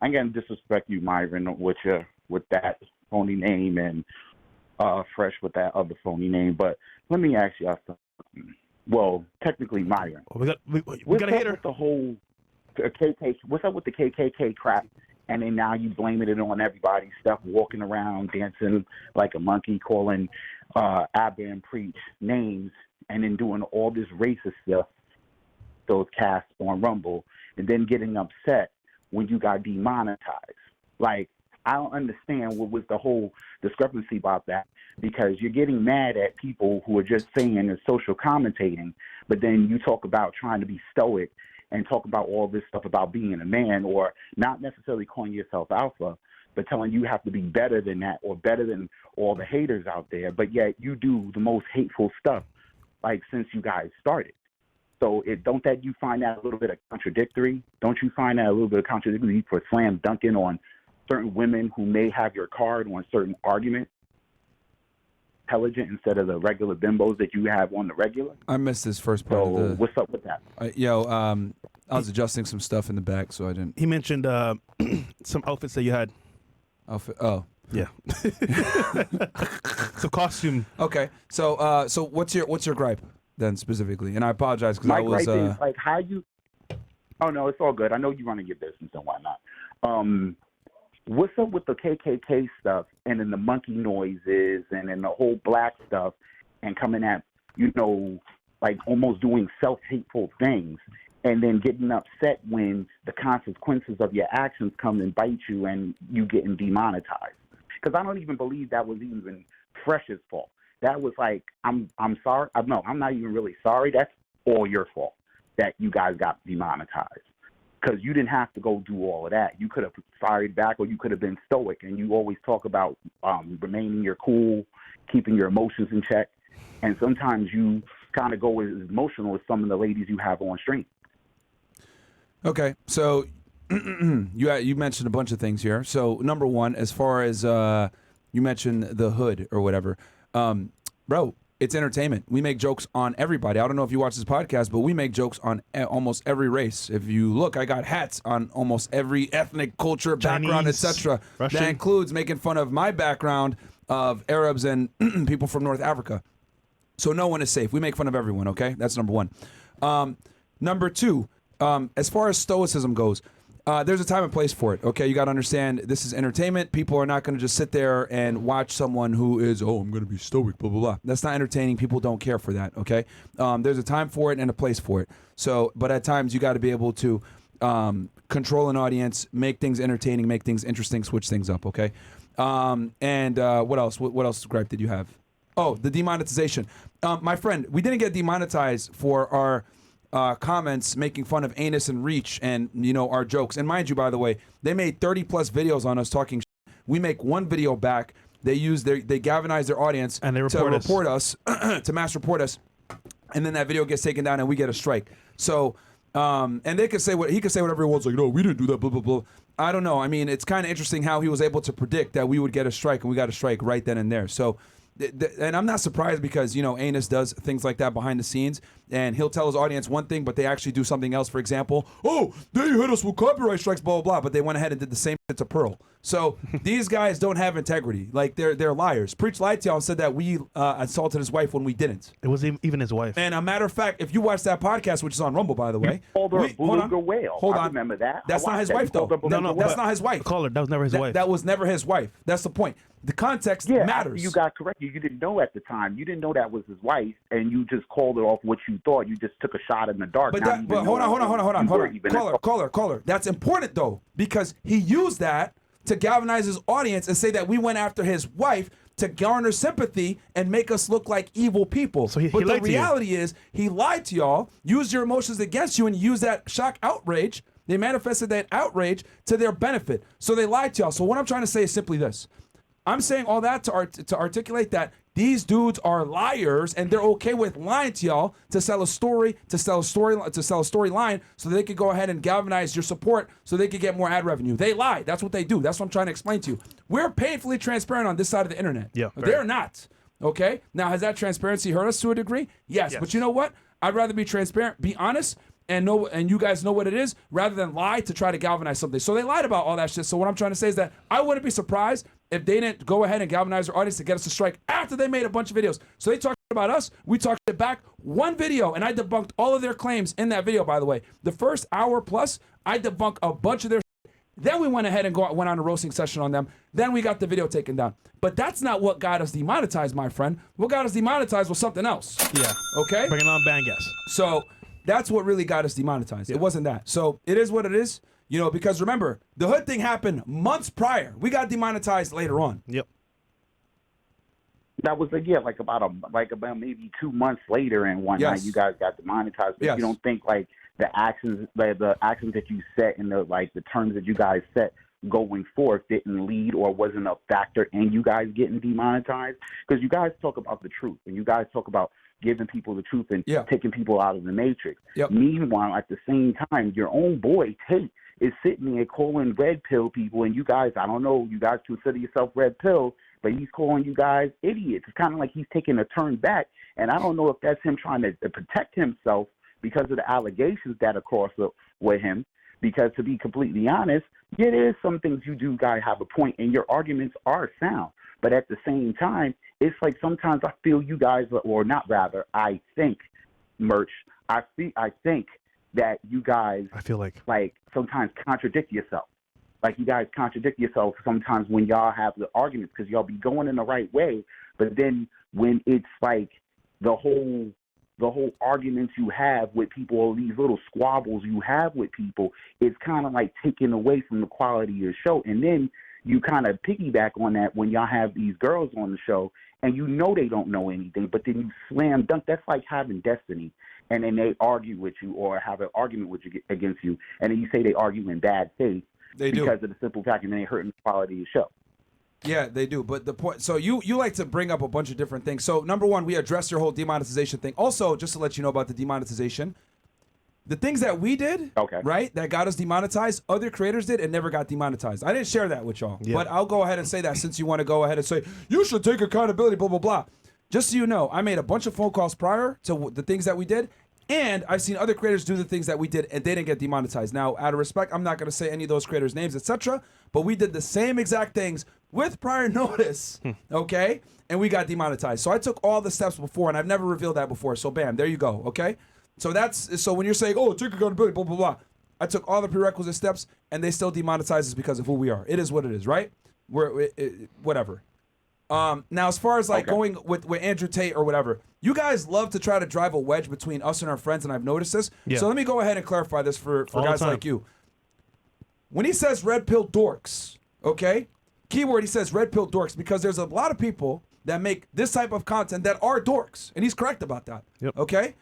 I'm gonna disrespect you, Myron, with that phony name and Fresh with that other phony name. But let me ask you something. Well, technically Myron. We got a hater. With the whole KKK, what's up with the KKK crap? And then now you blaming it on everybody. Stuff walking around dancing like a monkey, calling Abba and Preach names, and then doing all this racist stuff. Those casts on Rumble, and then getting upset when you got demonetized. Like, I don't understand what was the whole discrepancy about that, because you're getting mad at people who are just saying and social commentating, but then you talk about trying to be stoic and talk about all this stuff about being a man, or not necessarily calling yourself alpha, but telling you have to be better than that or better than all the haters out there, but yet you do the most hateful stuff, like, since you guys started. So don't you find that a little bit of contradictory? Don't you find that a little bit of contradictory for slam dunking on certain women who may have your card on certain arguments, intelligent instead of the regular bimbos that you have on the regular? I missed this first part of the... what's up with that? I was adjusting some stuff in the back, so I didn't... He mentioned some outfits that you had. Oh. Yeah. So costume. Okay. So what's your gripe then specifically? And I apologize because I was... My gripe is, like, how you... Oh, no, it's all good. I know you're running your business and whatnot. What's up with the KKK stuff and then the monkey noises and then the whole black stuff and coming at, like almost doing self-hateful things and then getting upset when the consequences of your actions come and bite you and you getting demonetized? Because I don't even believe that was even Fresh's fault. That was like, I'm sorry. No, I'm not even really sorry. That's all your fault that you guys got demonetized. Because you didn't have to go do all of that. You could have fired back, or you could have been stoic. And you always talk about remaining your cool, keeping your emotions in check. And sometimes you kind of go as emotional as some of the ladies you have on stream. Okay, so you mentioned a bunch of things here. So number one, as far as you mentioned the hood or whatever, bro, it's entertainment. We make jokes on everybody. I don't know if you watch this podcast, but we make jokes on almost every race. If you look, I got hats on almost every ethnic culture, background, etc. That includes making fun of my background of Arabs and people from North Africa. So no one is safe. We make fun of everyone, okay? That's number one. Number two, as far as stoicism goes, there's a time and place for it, okay? You got to understand this is entertainment. People are not going to just sit there and watch someone who is, I'm going to be stoic, blah, blah, blah. That's not entertaining. People don't care for that, okay? There's a time for it and a place for it. So, but at times you got to be able to control an audience, make things entertaining, make things interesting, switch things up, okay? And what else? What else gripe did you have? Oh, the demonetization. My friend, we didn't get demonetized for our... comments making fun of Anus and Reach and our jokes. And mind you, by the way, they made 30 plus videos on us talking shit. We make one video back. They galvanize their audience and they report us to mass report us, and then that video gets taken down and we get a strike. So and he could say whatever he wants, like, no, we didn't do that, blah blah blah. I don't know. I mean, it's kind of interesting how he was able to predict that we would get a strike, and we got a strike right then and there. So and I'm not surprised because, Anus does things like that behind the scenes, and he'll tell his audience one thing, but they actually do something else. For example, they hit us with copyright strikes, blah, blah, blah, but they went ahead and did the same shit to Pearl. So these guys don't have integrity. Like, they're liars. Preach lied to y'all and said that we assaulted his wife when we didn't. It wasn't even his wife. And a matter of fact, if you watch that podcast, which is on Rumble, by the way. Called her a beluga whale. Hold on. I remember that. That's not his wife, though. No, that's not his wife. Caller, that was never his wife. That was never his wife. That's the point. The context matters. You got corrected. You didn't know at the time. You didn't know that was his wife, and you just called it off what you thought. You just took a shot in the dark. But hold on. Caller. That's important, though, because he used that to galvanize his audience and say that we went after his wife to garner sympathy and make us look like evil people. So but the reality is he lied to y'all, used your emotions against you, and used that shock outrage. They manifested that outrage to their benefit. So they lied to y'all. So what I'm trying to say is simply this. I'm saying all that to articulate that these dudes are liars, and they're okay with lying to y'all to sell a story, to sell a storyline, so they could go ahead and galvanize your support, so they could get more ad revenue. They lie. That's what they do. That's what I'm trying to explain to you. We're painfully transparent on this side of the internet. Yeah, they're not. Okay. Now, has that transparency hurt us to a degree? Yes. But you know what? I'd rather be transparent, be honest, and you guys know what it is, rather than lie to try to galvanize something. So they lied about all that shit. So what I'm trying to say is that I wouldn't be surprised if they didn't go ahead and galvanize their audience to get us to strike after they made a bunch of videos. So they talked about us, we talked it back. One video, and I debunked all of their claims in that video, by the way. The first hour plus, I debunked a bunch of their shit. Then we went ahead and went on a roasting session on them. Then we got the video taken down. But that's not what got us demonetized, my friend. What got us demonetized was something else. Yeah. Okay? Bringing on Bangas. So that's what really got us demonetized. It wasn't that. So it is what it is. You know, because remember, the hood thing happened months prior. We got demonetized later on. Yep. That was like about maybe 2 months later, and one night you guys got demonetized. But you don't think like the actions that you set and the terms that you guys set going forth didn't lead or wasn't a factor in you guys getting demonetized? Because you guys talk about the truth, and you guys talk about giving people the truth and taking people out of the matrix. Meanwhile, at the same time, your own boy Tate is sitting there calling red pill people, and you guys, I don't know, you guys consider yourself red pill, but he's calling you guys idiots. It's kind of like he's taking a turn back, and I don't know if that's him trying to protect himself because of the allegations that are crossed with him. Because to be completely honest, there is some things you do guys have a point, and your arguments are sound. But at the same time, it's like sometimes I feel you guys, or not rather, I think, Merch, I think that you guys, I feel like sometimes contradict yourself. Like you guys contradict yourself sometimes when y'all have the arguments, because y'all be going in the right way, but then when it's like the whole arguments you have with people, or these little squabbles you have with people, it's kind of like taking away from the quality of your show. And then you kind of piggyback on that when y'all have these girls on the show, and you know they don't know anything, but then you slam dunk. That's like having Destiny, and then they argue with you or have an argument with you against you, and then you say they argue in bad faith because of the simple fact that they hurting the quality of the show. Yeah, they do. But the point, so you like to bring up a bunch of different things. So number one, we addressed your whole demonetization thing. Also, just to let you know about the demonetization, the things that we did, right, that got us demonetized, other creators did and never got demonetized. I didn't share that with y'all, but I'll go ahead and say that since you want to go ahead and say, you should take accountability, blah, blah, blah. Just so you know, I made a bunch of phone calls prior to the things that we did, and I've seen other creators do the things that we did, and they didn't get demonetized. Now, out of respect, I'm not going to say any of those creators' names, etc., but we did the same exact things with prior notice, okay? And we got demonetized. So I took all the steps before, and I've never revealed that before. So bam, there you go, okay? So when you're saying, oh, take accountability, blah, blah, blah, I took all the prerequisite steps, and they still demonetize us because of who we are. It is what it is, right? Whatever. Now, as far as going with Andrew Tate or whatever, you guys love to try to drive a wedge between us and our friends, and I've noticed this. So let me go ahead and clarify this for guys like you. When he says red pill dorks, okay? Keyword, he says red pill dorks because there's a lot of people that make this type of content that are dorks, and he's correct about that. Okay?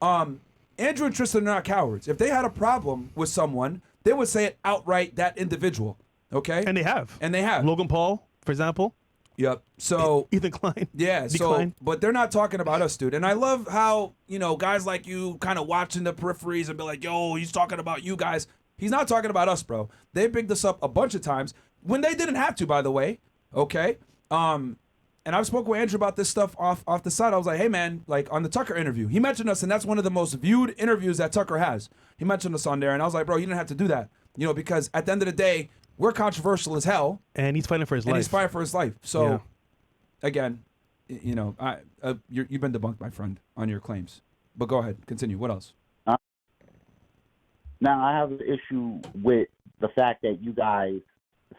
Andrew and Tristan are not cowards. If they had a problem with someone, they would say it outright, that individual. Okay? And they have. Logan Paul, for example. Yep. So Ethan Klein. Yeah. So, but they're not talking about us, dude. And I love how, guys like you kind of watching the peripheries and be like, yo, he's talking about you guys. He's not talking about us, bro. They picked us up a bunch of times when they didn't have to, by the way. Okay. And I've spoken with Andrew about this stuff off the side. I was like, hey man, like on the Tucker interview, he mentioned us, and that's one of the most viewed interviews that Tucker has. He mentioned us on there, and I was like, bro, you didn't have to do that, because at the end of the day, we're controversial as hell, and he's fighting for his life. And he's fighting for his life. So, again, you've been debunked, my friend, on your claims. But go ahead, continue. What else? Now, I have an issue with the fact that you guys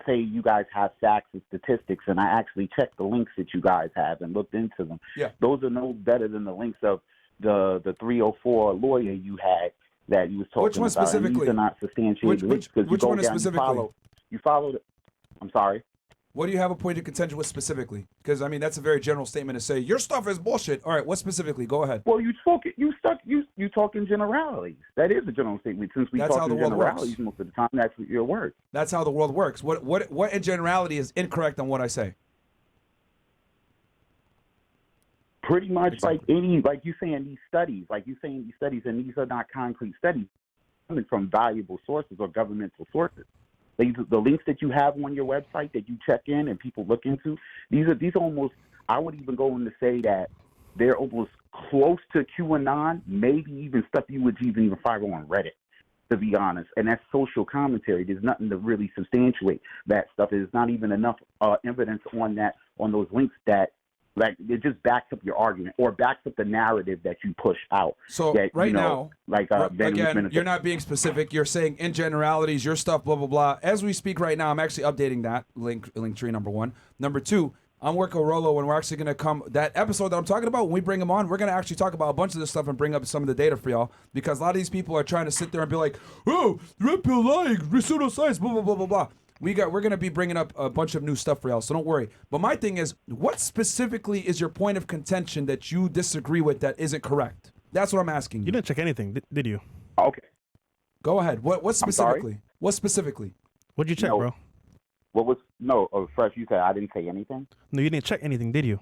say you guys have facts and statistics, and I actually checked the links that you guys have and looked into them. Yeah. Those are no better than the links of the 304 lawyer you had that you was talking about. Which one specifically? And these are not substantiated links because you go down and you follow it. I'm sorry. What do you have a point of contention with specifically? Because I mean, that's a very general statement to say your stuff is bullshit. All right, what specifically? Go ahead. Well, you talk in generalities. That is a general statement. Since we talk in generalities most of the time, that's your word. That's how the world works. What in generality is incorrect on what I say? Pretty much like you saying these studies, and these are not concrete studies coming from valuable sources or governmental sources. The links that you have on your website that you check in and people look into, these are almost, I would even go in to say that they're almost close to QAnon, maybe even stuff you would even find on Reddit, to be honest. And that's social commentary. There's nothing to really substantiate that stuff. There's not even enough evidence on those links that, like, it just backs up your argument or backs up the narrative that you push out. So that, right you know, now, like again, you're not being specific. You're saying in generalities, your stuff, blah blah blah. As we speak right now, I'm actually updating that link tree. Number one. Number two, I'm working with Rolo, and we're actually going to come that episode that I'm talking about. When we bring him on, we're going to actually talk about a bunch of this stuff and bring up some of the data for y'all, because a lot of these people are trying to sit there and be like, "Oh, red pill lying, pseudoscience, blah blah blah blah blah." We're going to be bringing up a bunch of new stuff for y'all, so don't worry. But my thing is, what specifically is your point of contention that you disagree with that isn't correct? That's what I'm asking you. You didn't check anything, did you? Okay. Go ahead. What specifically? sorry? What specifically? What'd you check, No. bro? What was Fresh? You said I didn't say anything. No, you didn't check anything, did you?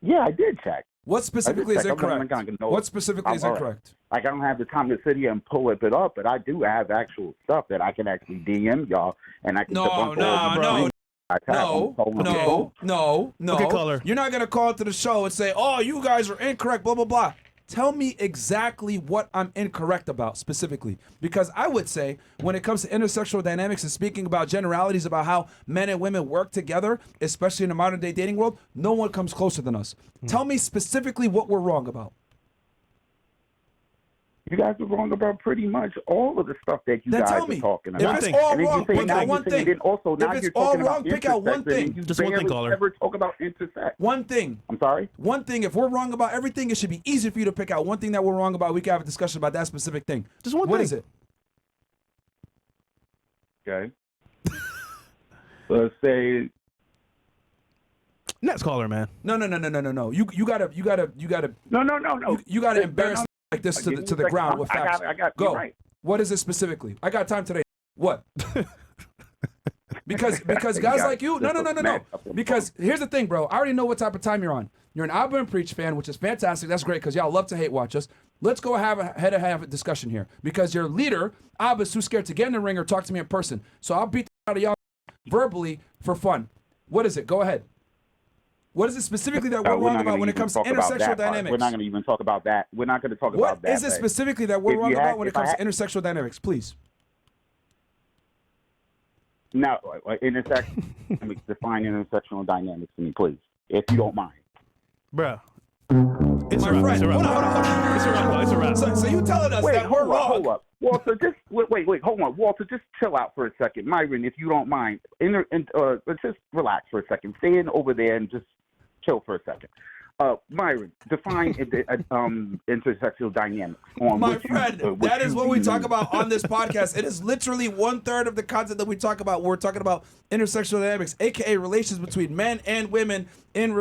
Yeah, I did check. What specifically is check. I'm not incorrect? gonna know. What specifically is I'm, incorrect? Like, I don't have the time to sit here and pull it up, but I do have actual stuff that I can actually DM y'all, and I can debunk all the things I have on the phone. No. Okay, caller. You're not gonna call to the show and say, "Oh, you guys are incorrect." Blah blah blah. Tell me exactly what I'm incorrect about specifically, because I would say when it comes to intersexual dynamics and speaking about generalities about how men and women work together, especially in the modern day dating world, no one comes closer than us. Tell me specifically what we're wrong about. You guys are wrong about pretty much all of the stuff that you Then guys tell are me. talking If about. it's all And then you wrong, say pick now out you're one saying thing. then also now If it's you're all talking wrong, about pick out one intersex, and thing. you Just one thing, barely caller. ever talk about intersex. One thing. I'm sorry? One thing. If we're wrong about everything, it should be easy for you to pick out one thing that we're wrong about. We can have a discussion about that specific thing. Just one What thing. is it? Okay. Let's say Next caller, man. No. You gotta no. you gotta embarrass me like this to the ground with facts. I got Go. you're right. What is it specifically? I got time today. What? because guys got like you, no. Because here's the thing, bro. I already know what type of time you're on. You're an Abba and Preach fan, which is fantastic. That's great because y'all love to hate watch us. Let's go have a discussion here because your leader, Abba's too scared to get in the ring or talk to me in person. So I'll beat the out of y'all verbally for fun. What is it? Go ahead. What is it specifically that we're wrong about when it comes to intersexual dynamics? We're not going to even talk about that. We're not going to talk about that. What is it specifically that we're If wrong you about had- when it if I comes to had- intersexual dynamics? Please. Now, define intersectional dynamics to me, please, if you don't mind. Bruh. It's My a wrap. friend, It's a wrap. hold on. It's a wrap. It's a wrap. So you telling us Wait, that we're wrong? hold up. Walter, just wait, hold on. Walter, just chill out for a second. Myron, if you don't mind, let's just relax for a second. Stay in over there and just chill for a second. Myron, define intersexual dynamics. My friend, that is what we talk about on this podcast. It is literally 1/3 of the content that we talk about. We're talking about intersexual dynamics, aka relations between men and women in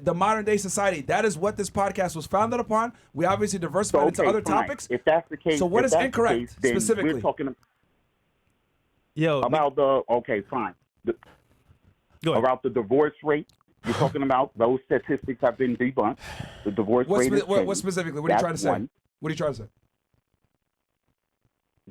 the modern day society. That is what this podcast was founded upon. We obviously diversified into other topics. If that's the case, So what is incorrect then specifically? We're talking Yo, about fine. go ahead. About the divorce rate. You're talking about those statistics have been debunked. The divorce rate is What specifically? What are you trying to say? What are you trying to say?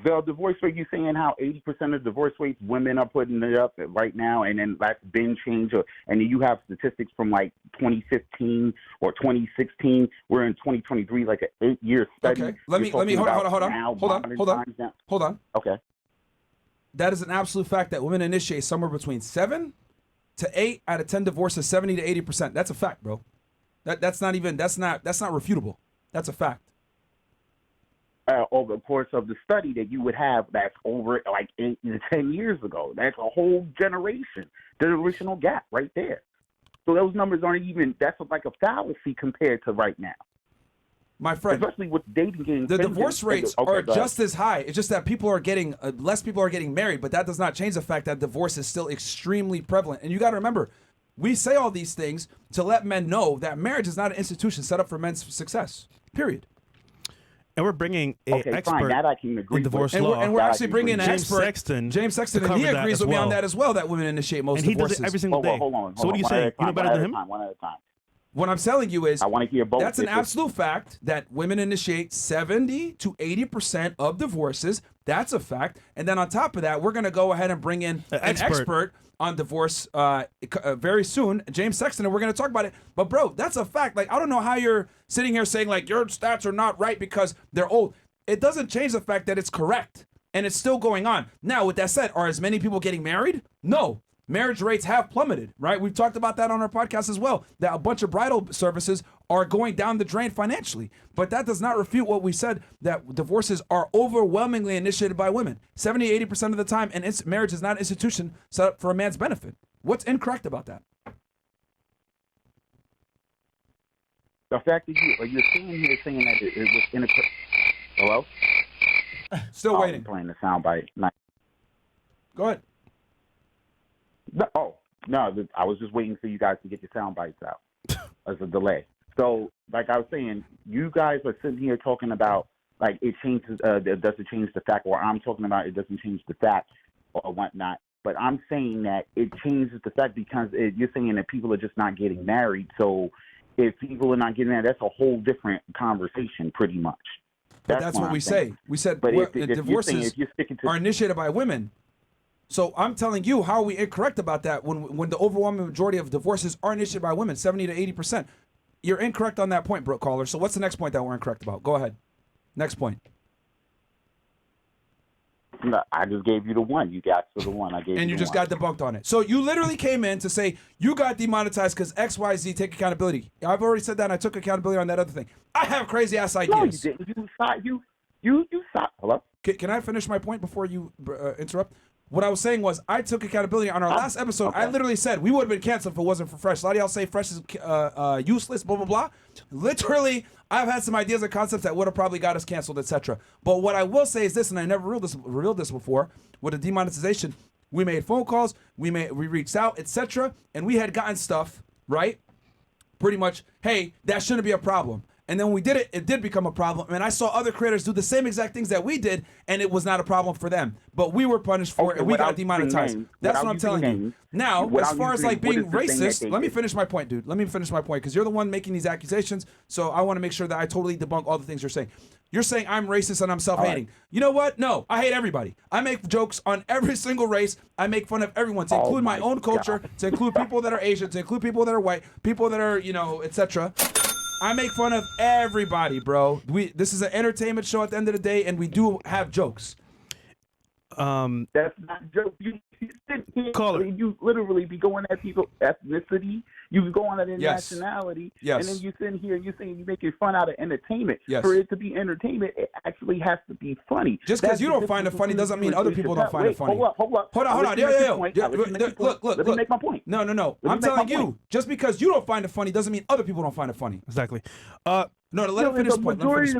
The divorce rate, you saying how 80% of divorce rates, women are putting it up right now, and then that's been changed. And you have statistics from like 2015 or 2016. We're in 2023, like an 8-year study. Okay, let me hold on. Okay. That is an absolute fact that women initiate somewhere between 7 to 8 out of 10 divorces, 70 to 80%. That's a fact, bro. That's not refutable. That's a fact. Over the course of the study that you would have, that's over like 8 to 10 years ago. That's a whole generational gap right there. So those numbers aren't even. That's like a fallacy compared to right now. My friend, especially with dating games, the divorce rates are just as high. It's just that people are getting less people are getting married, but that does not change the fact that divorce is still extremely prevalent. And you got to remember, we say all these things to let men know that marriage is not an institution set up for men's success. Period. And we're bringing an expert fine, that I can agree in divorce with. law. And we're actually bringing an James expert, Sexton, James Sexton, to and he cover that agrees as with me on well. that as well. That women initiate most And he divorces. does it every single day. Hold on. So what are you saying? You know better than him? One at a time. What I'm telling you is, I want to hear both. that's an absolute fact that women initiate 70 to 80% of divorces. That's a fact. And then on top of that, we're going to go ahead and bring in an expert on divorce very soon, James Sexton, and we're going to talk about it. But bro, that's a fact. Like, I don't know how you're sitting here saying like your stats are not right because they're old. It doesn't change the fact that it's correct and it's still going on. Now, with that said, are as many people getting married? No. Marriage rates have plummeted, right? We've talked about that on our podcast as well, that a bunch of bridal services are going down the drain financially. But that does not refute what we said, that divorces are overwhelmingly initiated by women. 70-80% of the time, and marriage is not an institution set up for a man's benefit. What's incorrect about that? The fact that you're saying that it was incorrect. Hello? Still I'm waiting. playing the soundbite. Go ahead. No, I was just waiting for you guys to get your sound bites out as a delay. So, like I was saying, you guys are sitting here talking about, like, it changes, it doesn't change the fact, or I'm talking about it doesn't change the fact or whatnot. But I'm saying that it changes the fact because you're saying that people are just not getting married. So if people are not getting married, that's a whole different conversation pretty much. But that's what we say. We said divorces are initiated by women. So I'm telling you, how are we incorrect about that when the overwhelming majority of divorces are initiated by women, 70 to 80%? You're incorrect on that point, Brooke Caller. So what's the next point that we're incorrect about? Go ahead. Next point. No, I just gave you the one. You got to the one. I gave you. And you just got debunked on it. So you literally came in to say you got demonetized because XYZ. Take accountability. I've already said that, and I took accountability on that other thing. I have crazy ass ideas. No, you didn't. You Hello? Can I finish my point before you interrupt? What I was saying was I took accountability on our last episode. Okay. I literally said we would have been canceled if it wasn't for Fresh. A lot of y'all say Fresh is useless, blah, blah, blah. Literally, I've had some ideas and concepts that would have probably got us canceled, etc. But what I will say is this, and I never revealed this before, with the demonetization, we made phone calls, we reached out, etc., and we had gotten stuff, right? Pretty much, hey, that shouldn't be a problem. And then when we did it, it did become a problem. And I saw other creators do the same exact things that we did, and it was not a problem for them. But we were punished for it, and we got demonetized. That's what I'm telling you. Now, as far as like being racist, let me finish my point, dude. Let me finish my point, because you're the one making these accusations. So I want to make sure that I totally debunk all the things you're saying. You're saying I'm racist and I'm self-hating. Right. You know what? No, I hate everybody. I make jokes on every single race. I make fun of everyone, to include my own culture, to include people that are Asian, to include people that are white, people that are, etc. I make fun of everybody, bro. This is an entertainment show at the end of the day, and we do have jokes. That's not a joke. You literally be going at people's ethnicity. You go on at their nationality, and then you sit here and you're saying you're making fun out of entertainment. Yes. For it to be entertainment, it actually has to be funny. Just because you don't find it funny doesn't mean other people don't find it funny. Hold up. Hold on. Look. Let me make my point. No. I'm telling you, just because you don't find it funny doesn't mean other people don't find it funny. Exactly. No, let him finish the point. There's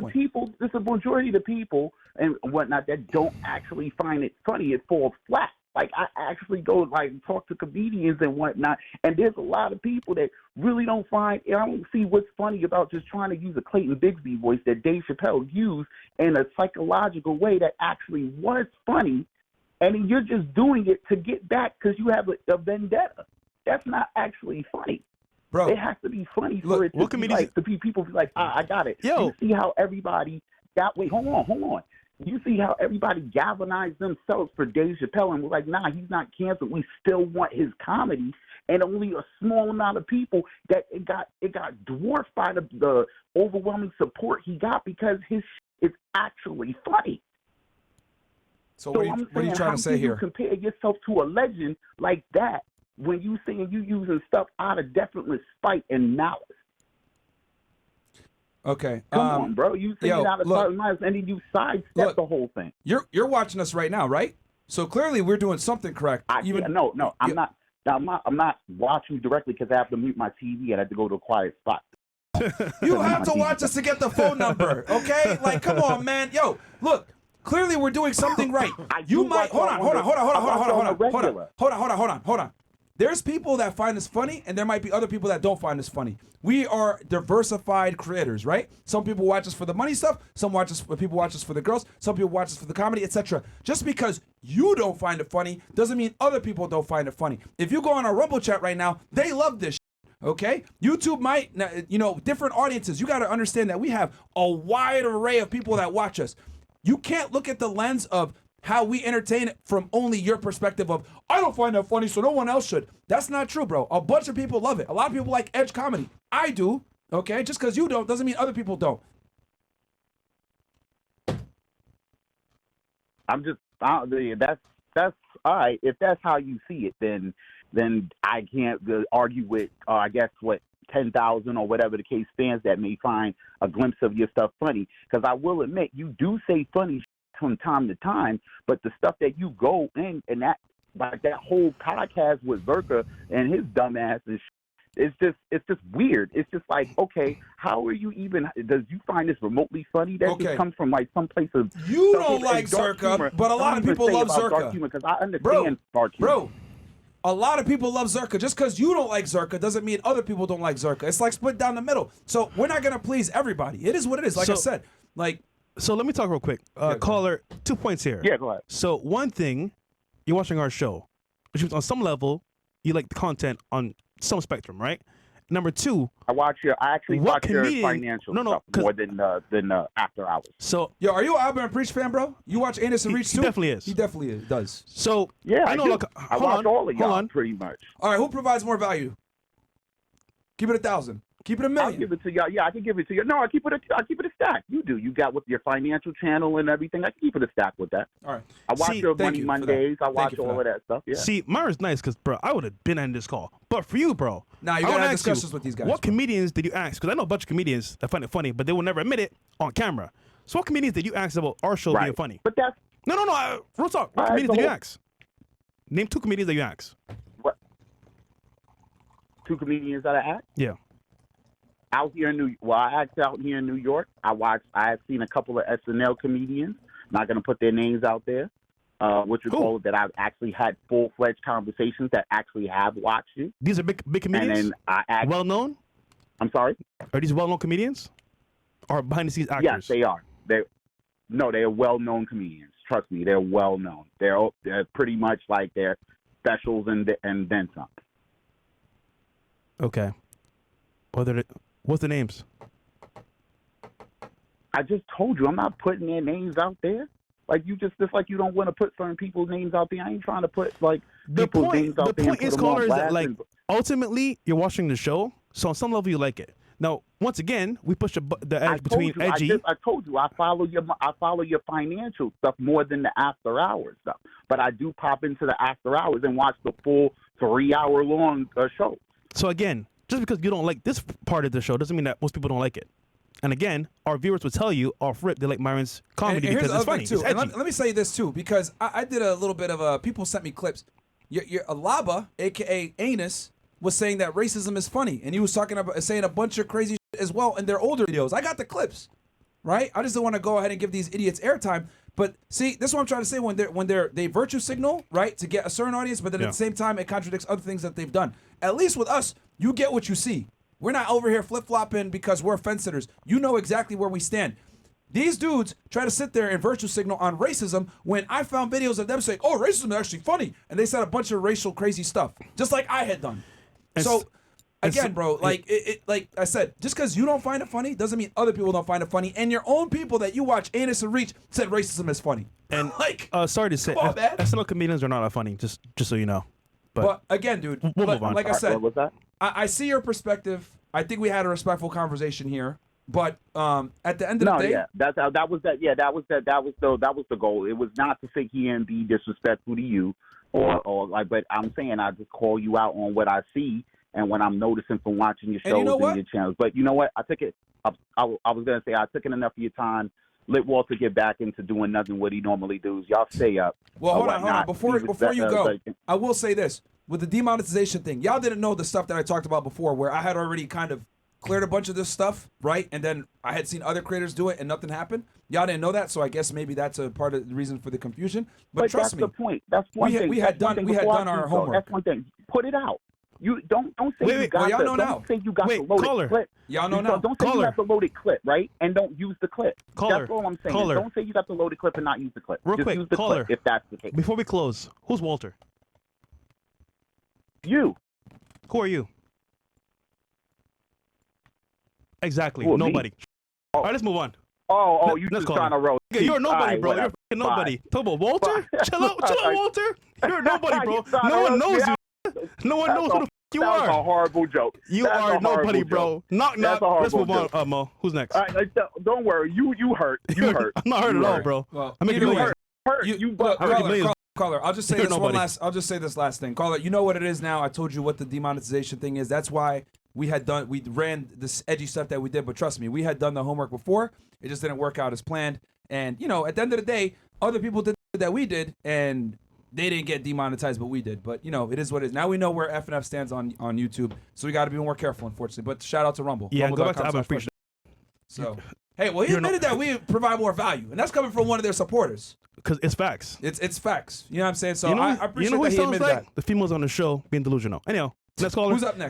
a majority of the people and whatnot that don't actually find it funny. It falls flat. Like, I actually go, talk to comedians and whatnot, and there's a lot of people that really don't find, I don't see what's funny about just trying to use a Clayton Bigsby voice that Dave Chappelle used in a psychological way that actually was funny, and you're just doing it to get back because you have a vendetta. That's not actually funny. Bro, it has to be funny for it to be people be like, I got it. Yo. You see how everybody got, wait, hold on. You see how everybody galvanized themselves for Dave Chappelle and was like, nah, he's not canceled. We still want his comedy. And only a small amount of people that it got dwarfed by the overwhelming support he got because his shit is actually funny. So what are you trying to say here? You compare yourself to a legend like that when you saying you using stuff out of definite spite and malice. Okay. Come on, bro. You say it out of malice, and then you sidestep the whole thing. You're watching us right now, right? So clearly we're doing something correct. No. I'm not watching directly because I have to mute my TV and I have to go to a quiet spot. You have to watch us to get the phone number, okay? Like, come on, man. Yo, look. Clearly we're doing something right. You might hold on. There's people that find this funny, and there might be other people that don't find this funny. We are diversified creators, right? Some people watch us for the money stuff. People watch us for the girls. Some people watch us for the comedy, etc. Just because you don't find it funny doesn't mean other people don't find it funny. If you go on our Rumble chat right now, they love this shit, okay? YouTube might, different audiences. You got to understand that we have a wide array of people that watch us. You can't look at the lens of how we entertain it from only your perspective of, I don't find that funny, so no one else should. That's not true, bro. A bunch of people love it. A lot of people like edge comedy. I do, okay? Just because you don't doesn't mean other people don't. That's all right. If that's how you see it, then I can't argue with I guess what 10,000 or whatever the case stands that may find a glimpse of your stuff funny. Because I will admit, you do say funny from time to time, but the stuff that you go in and that like that whole podcast with Zerka and his dumbass and it's just weird. It's just like, okay, how are you even? Does you find this remotely funny? That just comes from like some place of you don't like Zerka, humor. but a lot of people love Zerka. Because I understand dark humor. Bro, a lot of people love Zerka. Just because you don't like Zerka doesn't mean other people don't like Zerka. It's like split down the middle. So we're not gonna please everybody. It is what it is. Like I said, like. So let me talk real quick. Caller, 2 points here. Yeah, go ahead. So one thing, you're watching our show, which means on some level, you like the content on some spectrum, right? Number two, I actually watch your financial stuff more than After Hours. So, yo, are you an Abba and Preach fan, bro? You watch Anus and Reach too? He definitely is. He definitely does. So yeah, I know. Look, I watch all of y'all pretty much. All right, who provides more value? Keep it 1,000. Keep it 1 million. I'll give it to y'all. Yeah, I can give it to you. No, I keep it a stack. You do. You got with your financial channel and everything. I can keep it a stack with that. All right. I watch your Money Mondays. I watch all of that stuff. Yeah. See, Myron's nice because, bro, I would have been on this call. But for you, bro, nah, you gotta have discussions with these guys. What comedians did you ask? Because I know a bunch of comedians that find it funny, but they will never admit it on camera. So what comedians did you ask about our show being funny? But that's no. Real talk. What comedians did you ask? Name 2 comedians that you asked. What? 2 comedians that I asked? Yeah. Out here in I asked out here in New York. I have seen a couple of SNL comedians. Not going to put their names out there. What you call it, that I've actually had full-fledged conversations that actually have watched you. These are big comedians? And then I asked, well-known? I'm sorry? Are these well-known comedians? Or behind-the-scenes actors? Yes, they are. They're well-known comedians. Trust me, they're well-known. They're pretty much like their specials and then some. Okay. What's the names? I just told you, I'm not putting their names out there. Like you just like you don't want to put certain people's names out there. I ain't trying to put like people's names out there. The point is, caller, is that like ultimately you're watching the show, so on some level you like it. Now, once again, we push the edge between edgy. I told you, I follow your financial stuff more than the After Hours stuff. But I do pop into the After Hours and watch the full 3-hour long show. So again, just because you don't like this part of the show doesn't mean that most people don't like it. And again, our viewers will tell you off rip they like Myron's comedy because it's funny. Too. And let me say this too, because I did a little bit of people sent me clips. Your Alaba, aka Anus, was saying that racism is funny, and he was saying a bunch of crazy shit as well in their older videos. I got the clips, right? I just don't want to go ahead and give these idiots airtime. But see, this is what I'm trying to say. When they virtue signal, right, to get a certain audience, but then at the same time it contradicts other things that they've done. At least with us, you get what you see. We're not over here flip-flopping because we're fence sitters. You know exactly where we stand. These dudes try to sit there and virtue signal on racism when I found videos of them saying, oh, racism is actually funny. And they said a bunch of racial crazy stuff, just like I had done. So, again, bro, like like I said, just because you don't find it funny doesn't mean other people don't find it funny. And your own people that you watch Anus and Reach said racism is funny. And like, sorry to say, SNL comedians are not that funny, just so you know. But again, dude, we'll move on. Like I said, what was that? I see your perspective. I think we had a respectful conversation here. But at the end of the day, that was the goal. It was not to sit here and be disrespectful to you, or like. But I'm saying I just call you out on what I see and what I'm noticing from watching your shows and your channels. But you know what? I took it. I was gonna say I took it enough of your time. Let Walter get back into doing nothing what he normally does. Y'all stay up. Well, hold on. Before you go, I will say this. With the demonetization thing, y'all didn't know the stuff that I talked about before, where I had already kind of cleared a bunch of this stuff, right? And then I had seen other creators do it and nothing happened. Y'all didn't know that, so I guess maybe that's a part of the reason for the confusion. But trust me, that's the point. That's one thing. We had done our homework. That's one thing. Put it out. You don't say wait, you got y'all know now. Don't say you got the loaded clip. Y'all know now. Don't say you got the loaded clip, right? And don't use the clip. That's all I'm saying. Caller. Don't say you got the loaded clip and not use the clip. Real Just quick, use the caller. clip if that's the case. Before we close, who's Walter? You. Who are you? Exactly. Who, Nobody. Oh. All right, let's move on. Oh, you let's just call trying him. to roast. Yeah, you're nobody, Alright, bro. You're whatever. fucking nobody. Fine. Talk about Walter. Chill out, Walter. You're nobody, bro. You trying to No one roast knows me you. out? No one knows who the fuck you That was a are. horrible joke. You That's are a horrible nobody, joke. bro. Knock, That's knock. a Let's horrible move on. joke. Mo, who's next? All right, don't worry. You hurt. You hurt. I'm not hurt You at all, hurt. bro. Well, I'm making either millions. way, Hurt. You look, millions. caller, I'll just say You're this nobody. I'll just say this last thing. Caller, you know what it is now. I told you what the demonetization thing is. That's why we ran this edgy stuff that we did, but trust me, we had done the homework before. It just didn't work out as planned. And, you know, at the end of the day, other people did that we did, and they didn't get demonetized, but we did. But, you know, it is what it is. Now we know where FNF stands on YouTube, so we got to be more careful, unfortunately. But shout out to Rumble. Yeah, go back to Rumble.com/. I've appreciate. So, hey, well, he admitted that we provide more value, and that's coming from one of their supporters. Because it's facts. It's facts. You know what I'm saying? So You know, I appreciate who that he he sounds admitted like? that. The females on the show being delusional. Anyhow, let's call Who's her. up next?